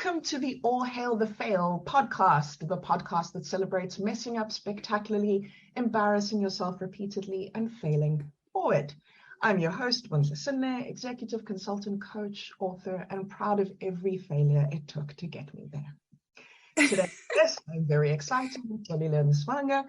Welcome to the All Hail the Fail podcast, the podcast that celebrates messing up spectacularly, embarrassing yourself repeatedly, and failing forward. I'm your host, SANEA, executive consultant, coach, author, and proud of every failure it took to get me there. Today, yes, I'm very excited. Xolile Msimanga.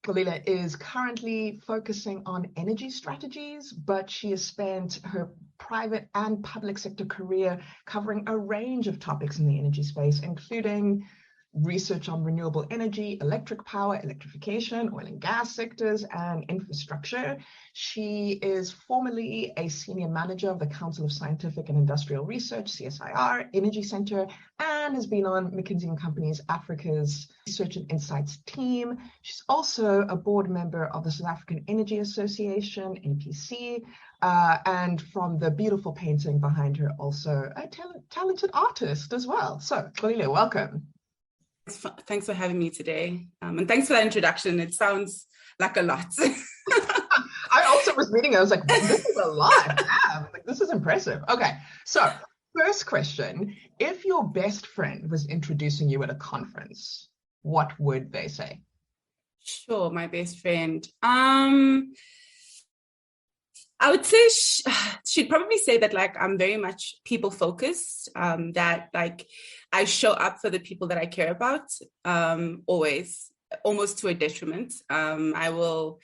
Xolile is currently focusing on energy strategies, but she has spent her private and public sector career covering a range of topics in the energy space, including research on renewable energy, electric power, electrification, oil and gas sectors, and infrastructure. She is formerly a senior manager of the Council of Scientific and Industrial Research, CSIR, Energy Center, and has been on McKinsey & Company's Africa's Research and Insights team. She's also a board member of the South African Energy Association, NPC, and from the beautiful painting behind her, also a talented artist as well. So, Xolile, welcome. Thanks for having me today. And thanks for that introduction. It sounds like a lot. I also was reading, I was like, this is a lot. Damn. Like, this is impressive. Okay, so first question. If your best friend was introducing you at a conference, what would they say? Sure, my best friend. I would say she'd probably say that, like, I'm very much people focused, that, like, I show up for the people that I care about, always, almost to a detriment. I will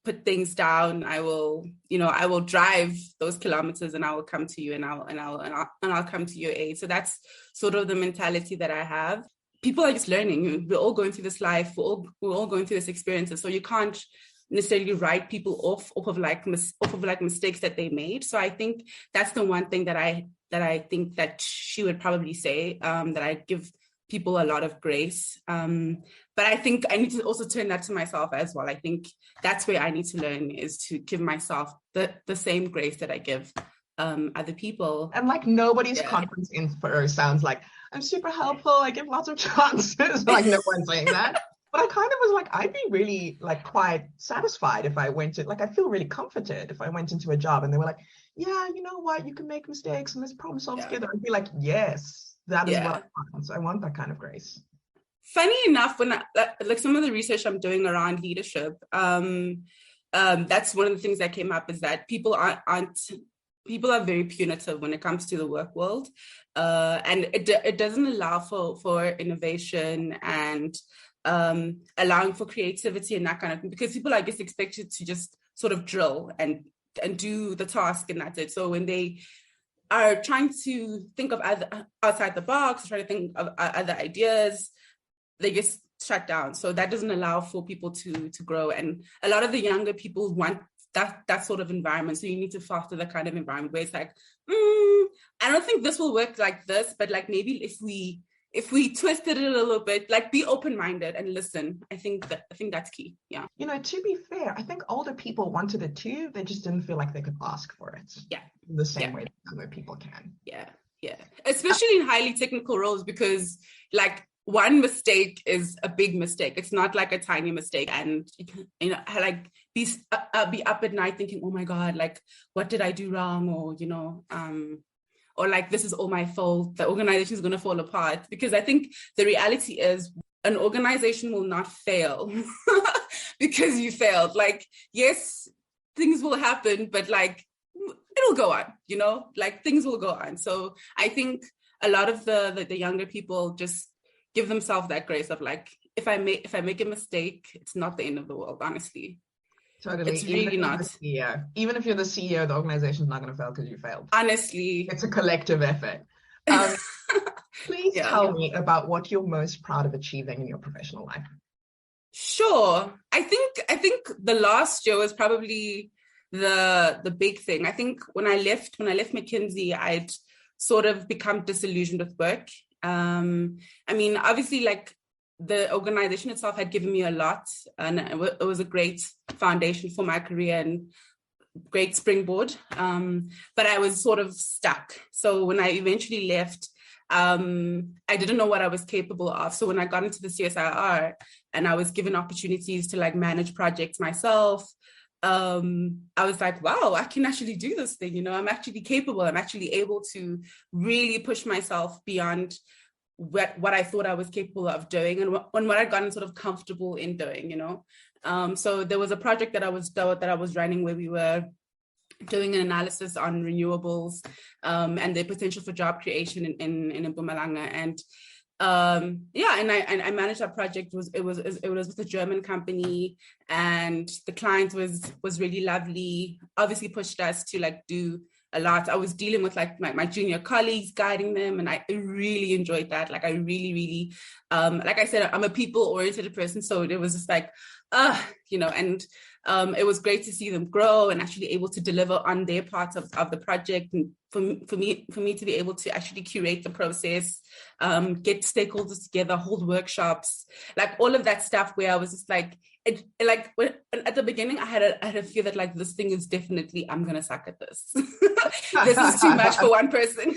put things down. I will drive those kilometers, and I will come to you, and I'll come to your aid. So that's sort of the mentality that I have. People are just learning. We're all going through this life. We're all going through this experiences. So you can't necessarily write people off of mistakes that they made. So I think that's the one thing that I think that she would probably say, that I give people a lot of grace. But I think I need to also turn that to myself as well. I think that's where I need to learn, is to give myself the same grace that I give other people. And like nobody's conference info sounds like, I'm super helpful, I give lots of chances. Like no one's saying that. But I kind of was like, I'd be really like quite satisfied if I went to, like, I feel really comforted if I went into a job and they were like, yeah, you know what, you can make mistakes and let's problem solve together. I'd be like, yes, that is what I want. So I want that kind of grace. Funny enough, when like some of the research I'm doing around leadership, that's one of the things that came up, is that people are very punitive when it comes to the work world, and it doesn't allow for innovation and allowing for creativity and that kind of thing, because people are just expected to just sort of drill and do the task, and that's it. So when they are trying to think of outside the box, trying to think of other ideas, they just shut down. So that doesn't allow for people to grow. And a lot of the younger people want that sort of environment. So you need to foster that kind of environment where it's like, I don't think this will work like this, but like maybe if we twisted it a little bit, like be open-minded and listen. I think that's key. Yeah. You know, to be fair, I think older people wanted it too. They just didn't feel like they could ask for it. Yeah. The same way that younger people can. Yeah. Yeah. Especially in highly technical roles, because like one mistake is a big mistake. It's not like a tiny mistake. And, you know, like be up at night thinking, oh my God, like, what did I do wrong? Or, you know, or like, this is all my fault, the organization is going to fall apart. Because I think the reality is an organization will not fail because you failed. Like, yes, things will happen, but like, it'll go on, you know, like things will go on. So I think a lot of the younger people just give themselves that grace of like, if I make a mistake, it's not the end of the world, honestly. Totally. It's really not. Even if you're the CEO, the organization's not going to fail because you failed. Honestly. It's a collective effort. Please tell me about what you're most proud of achieving in your professional life. Sure. I think the last year was probably the big thing. I think when I left McKinsey, I'd sort of become disillusioned with work. I mean, obviously, like, the organization itself had given me a lot, and it was a great foundation for my career and great springboard. But I was sort of stuck. So when I eventually left, I didn't know what I was capable of. So when I got into the CSIR and I was given opportunities to like manage projects myself, I was like, wow, I can actually do this thing. You know, I'm actually capable. I'm actually able to really push myself beyond what I thought I was capable of doing, and what I'd gotten sort of comfortable in doing, So there was a project that I was running where we were doing an analysis on renewables and their potential for job creation in Mpumalanga. And I managed that project. It was with a German company, and the client was really lovely. Obviously pushed us to like do a lot. I was dealing with like my junior colleagues, guiding them, and I really enjoyed that. Like I really, like I said, I'm a people-oriented person, so it was just like, and it was great to see them grow and actually able to deliver on their parts of the project. And for me to be able to actually curate the process, get stakeholders together, hold workshops, like all of that stuff, where I was just like, at the beginning, I had a fear that like, this thing is definitely, I'm going to suck at this. This is too much for one person.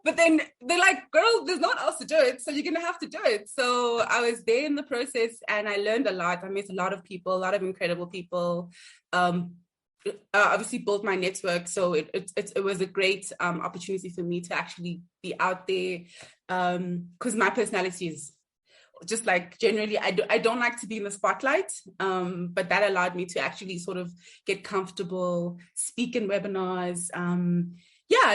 But then they're like, girl, there's no one else to do it, so you're going to have to do it. So I was there in the process, and I learned a lot. I met a lot of people, a lot of incredible people. Obviously built my network. So it was a great opportunity for me to actually be out there, because my personality is just like, generally, I don't like to be in the spotlight, but that allowed me to actually sort of get comfortable, speak in webinars,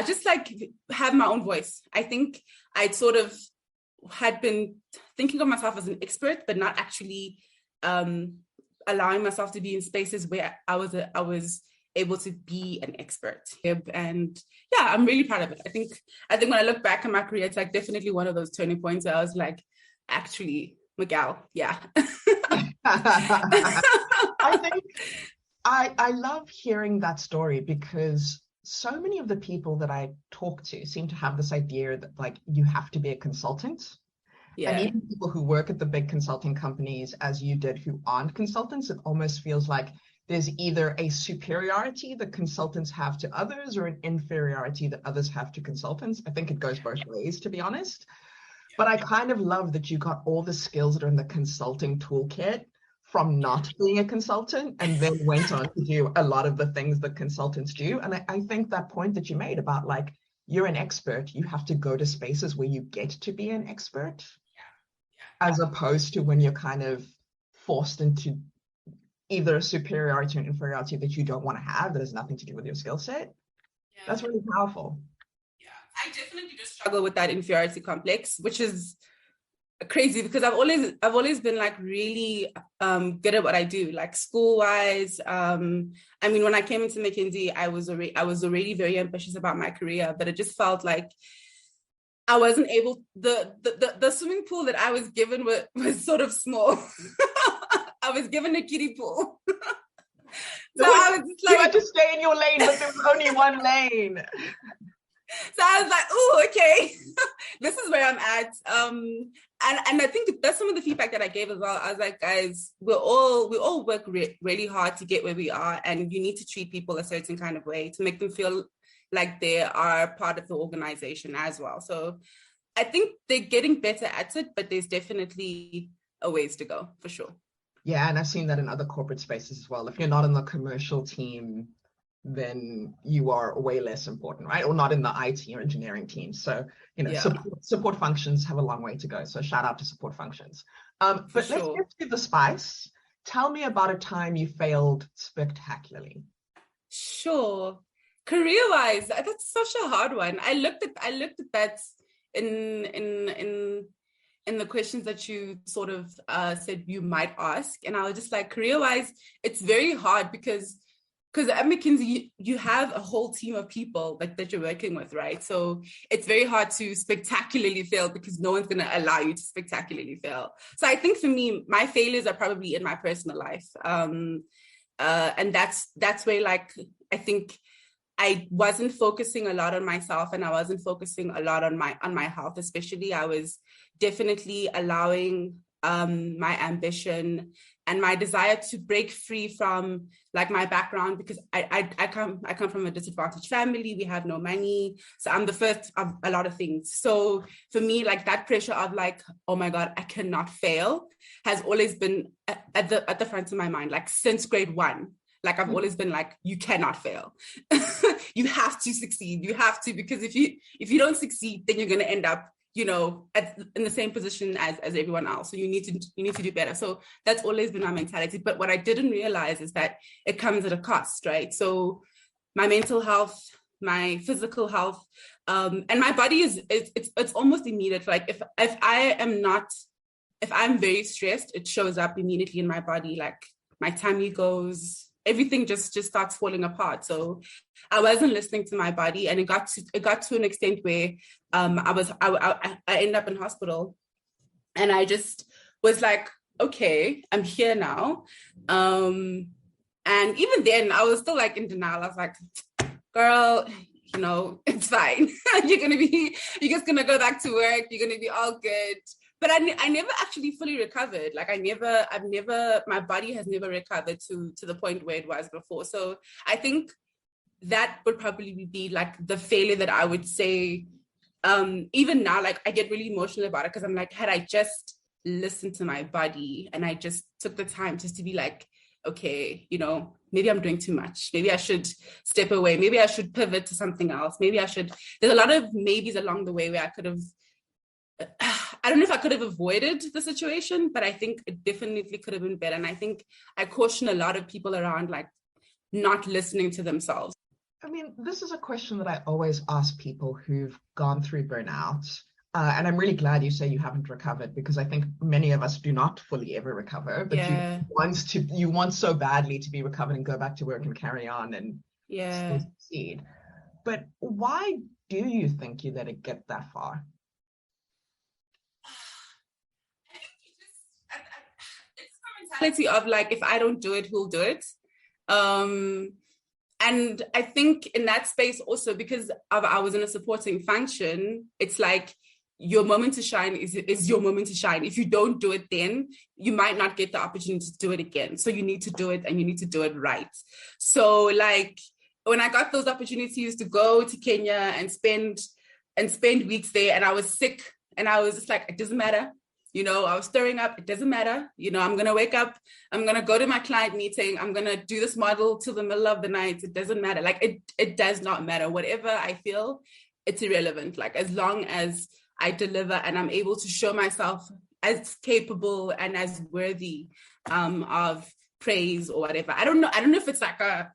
just like have my own voice. I think I'd sort of had been thinking of myself as an expert, but not actually allowing myself to be in spaces where I was able to be an expert. And yeah, I'm really proud of it. I think when I look back at my career, it's like definitely one of those turning points where I was like, actually, Miguel, yeah. I think I love hearing that story, because so many of the people that I talk to seem to have this idea that like you have to be a consultant. Yeah. And even people who work at the big consulting companies, as you did, who aren't consultants, it almost feels like there's either a superiority that consultants have to others or an inferiority that others have to consultants. I think it goes both ways, to be honest. But I kind of love that you got all the skills that are in the consulting toolkit from not being a consultant, and then went on to do a lot of the things that consultants do. And I think that point that you made about like, you're an expert, you have to go to spaces where you get to be an expert, as opposed to when you're kind of forced into either a superiority or inferiority that you don't want to have, that has nothing to do with your skill set. That's really powerful. I definitely just struggle with that inferiority complex, which is crazy, because I've always been like really good at what I do, like school-wise. I mean, when I came into McKinsey, I was already very ambitious about my career, but it just felt like I wasn't able. The swimming pool that I was given was sort of small. I was given a kiddie pool. So I was just like, you had to stay in your lane, but there was only one lane. So I was like, oh, okay, this is where I'm at. And I think that's some of the feedback that I gave as well. I was like, guys, we all work really hard to get where we are, and you need to treat people a certain kind of way to make them feel like they are part of the organization as well. So I think they're getting better at it, but there's definitely a ways to go, for sure. Yeah, and I've seen that in other corporate spaces as well. If you're not in the commercial team, then you are way less important, right? Or not in the IT or engineering team. So, support functions have a long way to go. So shout out to support functions. But let's get to the spice. Tell me about a time you failed spectacularly. Sure. Career-wise, that's such a hard one. I looked at that in the questions that you sort of said you might ask. And I was just like, career-wise, it's very hard because at McKinsey, you have a whole team of people that you're working with, right? So it's very hard to spectacularly fail because no one's going to allow you to spectacularly fail. So I think for me, my failures are probably in my personal life. And that's where, like, I think I wasn't focusing a lot on myself, and I wasn't focusing a lot on my health, especially. I was definitely allowing my ambition and my desire to break free from like my background, because I come from a disadvantaged family. We have no money, so I'm the first of a lot of things. So for me, like, that pressure of like, oh my God, I cannot fail has always been at the front of my mind, like since grade 1. Like, I've always been like, you cannot fail. You have to succeed. You have to, because if you don't succeed, then you're going to end up in the same position as everyone else. So you need to do better. So that's always been my mentality. But what I didn't realize is that it comes at a cost, right? So my mental health, my physical health, and my body it's almost immediate. Like if I'm very stressed, it shows up immediately in my body. Like my tummy goes, everything just starts falling apart. So I wasn't listening to my body, and it got to an extent where I ended up in hospital, and I just was like, okay, I'm here now. And even then, I was still like in denial. I was like, girl, it's fine. You're just gonna go back to work. You're gonna be all good. But I never actually fully recovered. Like my body has never recovered to the point where it was before. So I think that would probably be like the failure that I would say, even now, like I get really emotional about it because I'm like, had I just listened to my body and I just took the time just to be like, okay, maybe I'm doing too much. Maybe I should step away. Maybe I should pivot to something else. There's a lot of maybes along the way where I could have, I don't know if I could have avoided the situation, but I think it definitely could have been better. And I think I caution a lot of people around like not listening to themselves. I mean, this is a question that I always ask people who've gone through burnout. And I'm really glad you say you haven't recovered, because I think many of us do not fully ever recover, but you want so badly to be recovered and go back to work and carry on and still succeed. But why do you think you let it get that far? It's the mentality of like, if I don't do it, who'll do it? And I think in that space also, because I was in a supporting function, it's like your moment to shine is your moment to shine. If you don't do it then, you might not get the opportunity to do it again. So you need to do it, and you need to do it right. So like when I got those opportunities to go to Kenya and spend weeks there, and I was sick, and I was just like, it doesn't matter. I was stirring up. It doesn't matter. I'm going to wake up. I'm going to go to my client meeting. I'm going to do this model till the middle of the night. It doesn't matter. Like it does not matter. Whatever I feel, it's irrelevant. Like as long as I deliver and I'm able to show myself as capable and as worthy of praise or whatever. I don't know if it's like a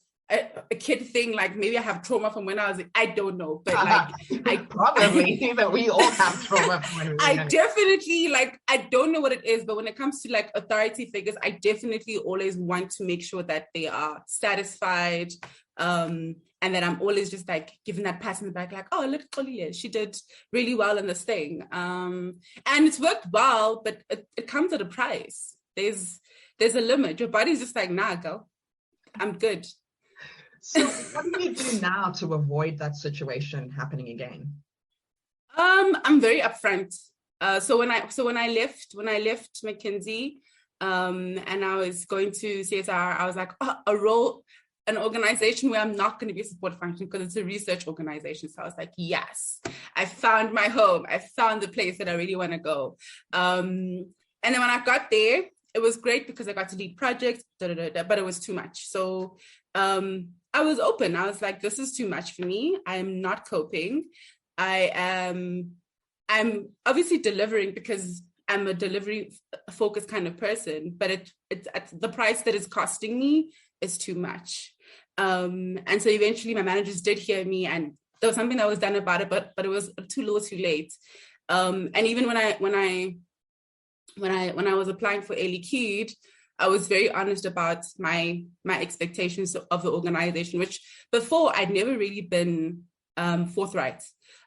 kid thing, like maybe I have trauma from when I was, I don't know, but like I probably think that we all have trauma from when we were young. Definitely, like I don't know what it is, but when it comes to like authority figures, I definitely always want to make sure that they are satisfied, and then I'm always just like giving that pat in the back, like, oh, look at Xolile, she did really well in this thing, and it's worked well, but it comes at a price. There's a limit. Your body's just like, nah, girl, I'm good. So what do you do now to avoid that situation happening again? I'm very upfront. So when I left McKinsey, and I was going to CSIR, I was like, an organization where I'm not going to be a support function because it's a research organization. So I was like, yes, I found my home. I found the place that I really want to go. And then when I got there, it was great because I got to lead projects, but it was too much. So I was open. I was like, this is too much for me. I'm not coping. I'm obviously delivering because I'm a delivery focused kind of person, but it's at the price that it's costing me is too much. And so eventually my managers did hear me, and there was something that was done about it, but it was too little too late. And even when I was applying for Air Liquide, I was very honest about my expectations of the organization, which before I'd never really been forthright.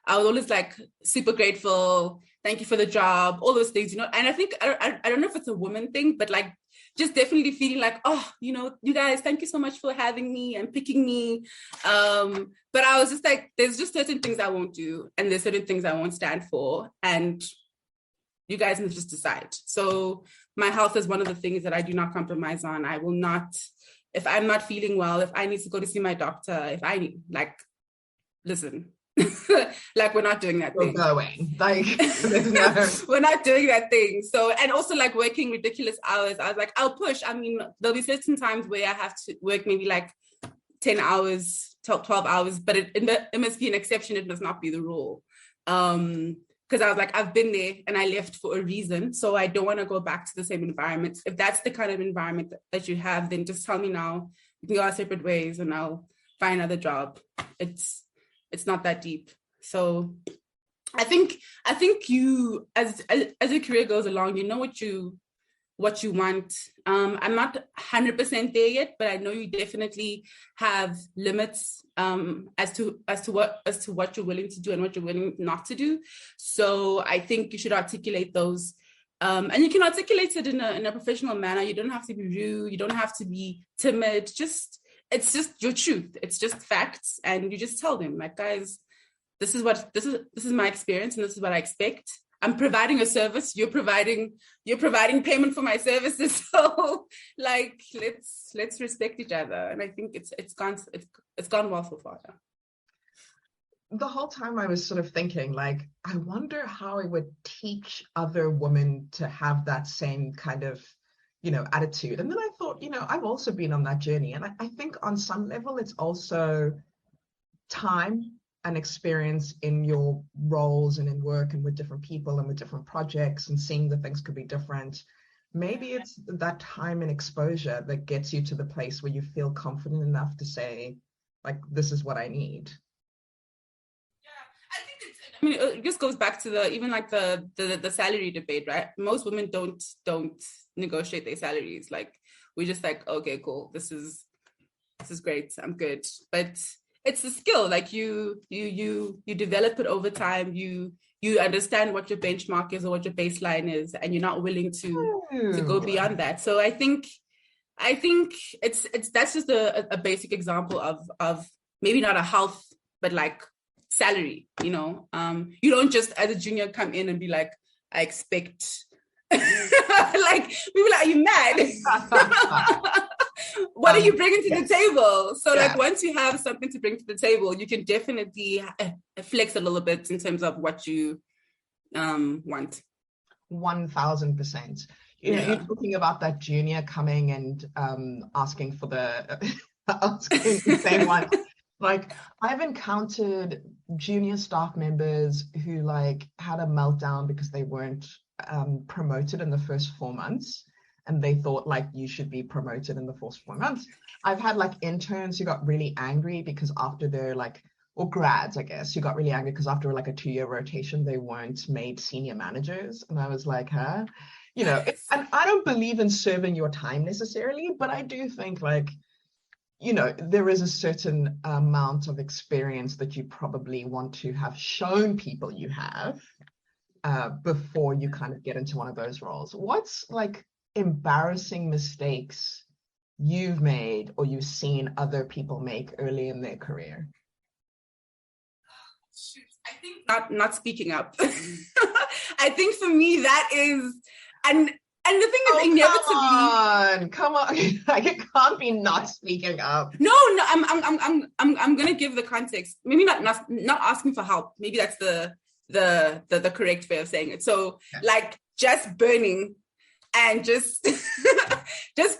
I was always like super grateful, thank you for the job, all those things, And I think I don't know if it's a woman thing, but like just definitely feeling like, oh, you guys, thank you so much for having me and picking me. But I was just like, there's just certain things I won't do, and there's certain things I won't stand for, and you guys must just decide. So my health is one of the things that I do not compromise on. I will not, if I'm not feeling well, if I need to go to see my doctor, if I need, like, listen, like we're not doing that thing. We're going. Like, no. We're not doing that thing. So, and also like working ridiculous hours. I was like, I'll push. I mean, there'll be certain times where I have to work maybe like 10 hours, 12 hours, but it must be an exception. It must not be the rule. Because because I was like, I've been there and I left for a reason. So I don't want to go back to the same environment. If that's the kind of environment that you have, then just tell me now. We can go our separate ways and I'll find another job. It's not that deep. So I think you, as your career goes along, you know what you want. I'm not 100% there yet, but I know you definitely have limits as to what you're willing to do and what you're willing not to do. So I think you should articulate those, and you can articulate it in a professional manner. You don't have to be rude. You don't have to be timid. It's just your truth. It's just facts, and you just tell them, like, guys, this is my experience, and this is what I expect. I'm providing a service. You're providing payment for my services. So, like, let's respect each other. And I think it's gone well so far. The whole time I was sort of thinking, like, I wonder how I would teach other women to have that same kind of, attitude. And then I thought, I've also been on that journey. And I think on some level, it's also time and experience in your roles and in work and with different people and with different projects and seeing that things could be different. Maybe it's that time and exposure that gets you to the place where you feel confident enough to say, like, this is what I need. Yeah, I think it just goes back to the salary debate, right? Most women don't negotiate their salaries. Like, we're just like, okay, cool, this is great, I'm good. But it's a skill. Like, you develop it over time. You understand what your benchmark is or what your baseline is, and you're not willing to go beyond that. So I think that's just a basic example of maybe not a health, but like salary. You don't just as a junior come in and be like, I expect like, people are like, are you mad? What are you bringing to the table? So like, once you have something to bring to the table, you can definitely flex a little bit in terms of what you want. 1000%. You're talking about that junior coming and asking for asking the same one. Like, I've encountered junior staff members who like had a meltdown because they weren't promoted in the first 4 months. And they thought, like, you should be promoted in the first 4 months. I've had like interns who got really angry because after their or grads, I guess, who got really angry because after like a 2-year rotation, they weren't made senior managers. And I was like, huh? And I don't believe in serving your time necessarily, but I do think like, there is a certain amount of experience that you probably want to have shown people you have before you kind of get into one of those roles. What's like embarrassing mistakes you've made or you've seen other people make early in their career? I think not speaking up. I think for me that is, and the thing is, inevitably. Come on. Like, it can't be not speaking up. No. I'm gonna give the context. Maybe not asking for help. Maybe that's the correct way of saying it. So like, just burning and just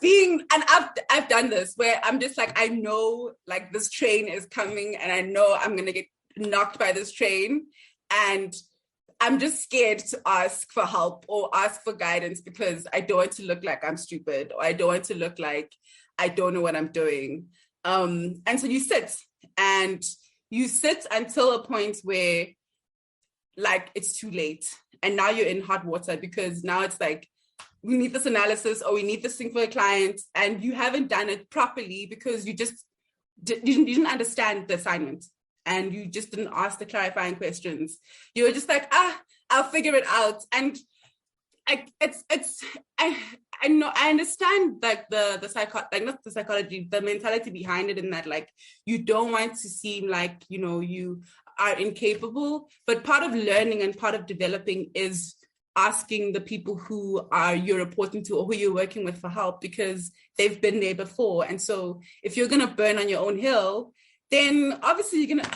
being, and I've done this where I'm just like, I know like this train is coming and I know I'm gonna get knocked by this train, and I'm just scared to ask for help or ask for guidance because I don't want to look like I'm stupid, or I don't want to look like I don't know what I'm doing. And so you sit until a point where like it's too late, and now you're in hot water because now it's like, we need this analysis or we need this thing for a client, and you haven't done it properly because you just you didn't understand the assignment and you just didn't ask the clarifying questions. You were just like, I'll figure it out. And I know, I understand like not the psychology, the mentality behind it, in that like, you don't want to seem like, you are incapable, but part of learning and part of developing is asking the people who you're reporting to or who you're working with for help, because they've been there before. And so if you're going to burn on your own hill, then obviously you're going to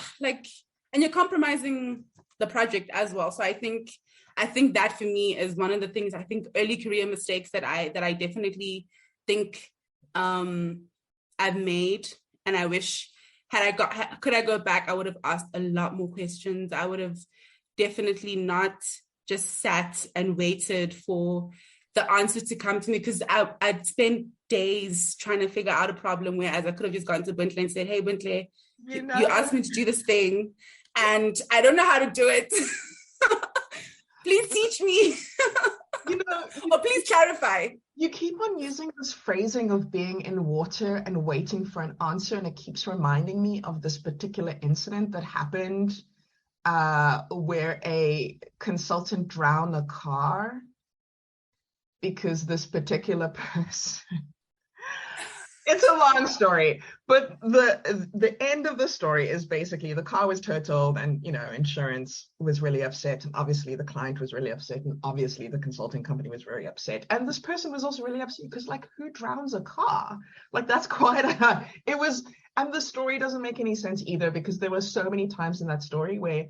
and you're compromising the project as well. So I think that for me is one of the things, I think early career mistakes that I definitely think I've made. And I wish could I go back, I would have asked a lot more questions. I would have definitely not just sat and waited for the answer to come to me, because I'd spent days trying to figure out a problem, whereas I could have just gone to Bintley and said, hey, Bintley, you asked me to do this thing and I don't know how to do it. Please teach me. Or please clarify. You keep on using this phrasing of being in water and waiting for an answer, and it keeps reminding me of this particular incident that happened where a consultant drowned a car because this particular person... It's a long story, but the end of the story is basically the car was totaled, and insurance was really upset, and obviously the client was really upset, and obviously the consulting company was very upset, and this person was also really upset because, like, who drowns a car? Like, that's quite it was, and the story doesn't make any sense either, because there were so many times in that story where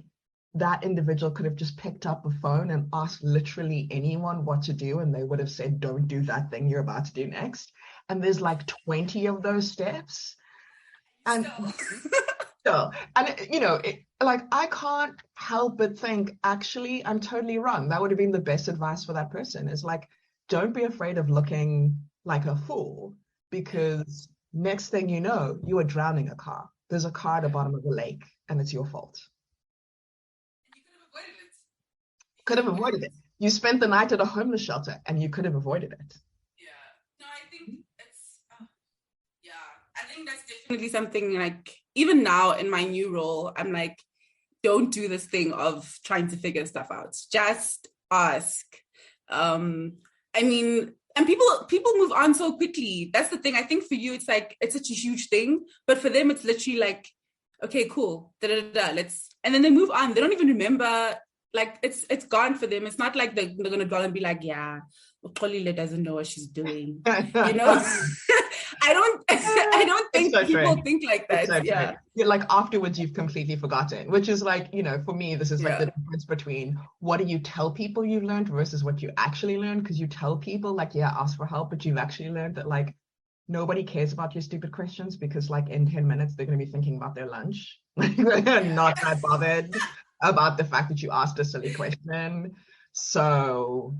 that individual could have just picked up a phone and asked literally anyone what to do, and they would have said, don't do that thing you're about to do next. And there's like 20 of those steps. And I can't help but think, actually, I'm totally wrong. That would have been the best advice for that person, is like, don't be afraid of looking like a fool, because next thing you know, you are drowning a car. There's a car at the bottom of the lake and it's your fault. You could have avoided it. You spent the night at a homeless shelter and you could have avoided it. I think that's definitely something, like, even now in my new role, I'm like, don't do this thing of trying to figure stuff out. Just ask. And people move on so quickly. That's the thing. I think for you, it's like, it's such a huge thing, but for them, it's literally like, okay, cool. Let's, and then they move on. They don't even remember, like, it's gone for them. It's not like they're going to go and be like, yeah, Xolile doesn't know what she's doing. I don't think people think like that. So yeah. Like, afterwards, you've completely forgotten, which is like, for me, this is like the difference between what do you tell people you've learned versus what you actually learned. Because you tell people, like, yeah, ask for help, but you've actually learned that, like, nobody cares about your stupid questions, because, like, in 10 minutes, they're going to be thinking about their lunch. They're not that bothered about the fact that you asked a silly question. So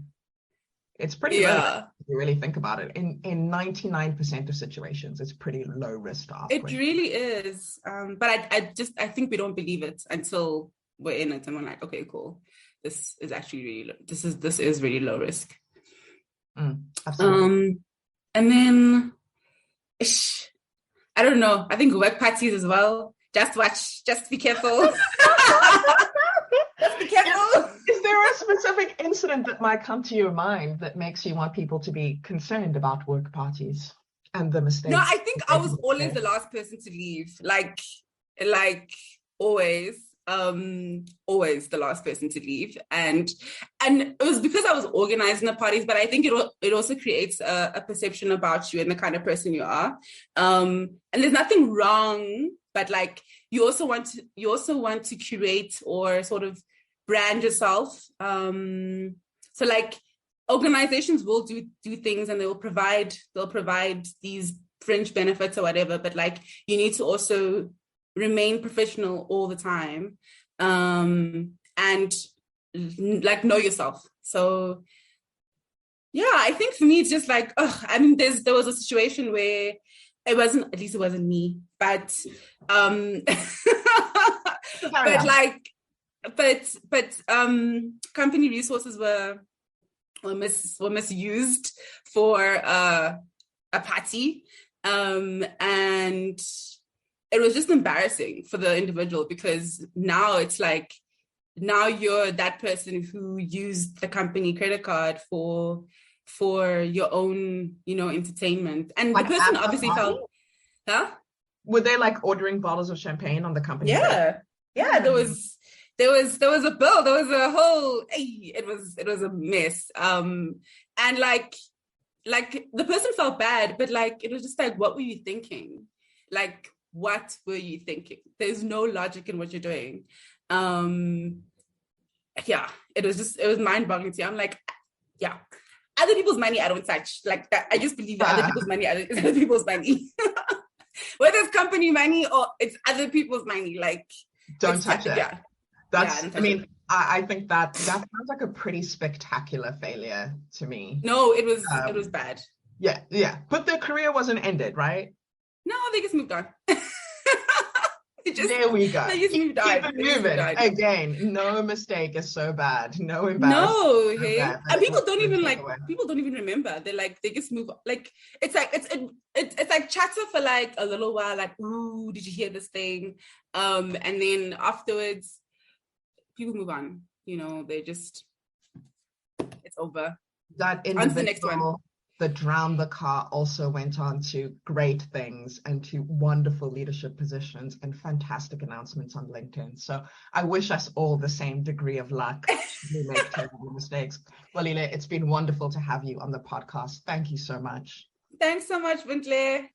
it's pretty low, if you really think about it. In 99% of situations, it's pretty low risk to ask It questions. really is. But I think we don't believe it until we're in it and we're like, okay, cool. This is actually really this is really low risk. Absolutely. And then I don't know. I think work parties as well. Just be careful. Just be careful. Is there a specific incident that might come to your mind that makes you want people to be concerned about work parties and the mistakes? No, I think I was always the last person to leave. Like always the last person to leave. And it was because I was organizing the parties, but I think it also creates a perception about you and the kind of person you are. And there's nothing wrong, but like you also want to curate or sort of brand yourself. So like organizations will do things and they'll provide these fringe benefits or whatever, but like you need to also remain professional all the time, and like know yourself. So yeah, I think for me it's just like, there was a situation where it wasn't me, but company resources were misused for a party, and it was just embarrassing for the individual, because now it's like, now you're that person who used the company credit card for your own, entertainment. And like the person obviously felt, were they like ordering bottles of champagne on the company? Yeah. There was a bill. There was a whole. It was a mess. And like the person felt bad, but like it was just like, what were you thinking? Like, what were you thinking? There's no logic in what you're doing. It was mind-boggling to me. I'm like, other people's money I don't touch. Like that, I just believe that other people's money is other people's money. Whether it's company money or it's other people's money, like don't touch it. Yeah. I mean, I think that sounds like a pretty spectacular failure to me. No, it was bad. Yeah. But their career wasn't ended, right? No, they just moved on. There we go. They just moved on. Keep it moving. Again, no mistake is so bad. No embarrassment. No, hey. And people don't even remember. They just move on. Like it's like chatter for like a little while, like, ooh, did you hear this thing? And then afterwards, people move on. It's over. That individual, on to the next one. That drowned the car also went on to great things and to wonderful leadership positions and fantastic announcements on LinkedIn. So I wish us all the same degree of luck to make terrible mistakes. Xolile, it's been wonderful to have you on the podcast. Thank you so much. Thanks so much, Bintle.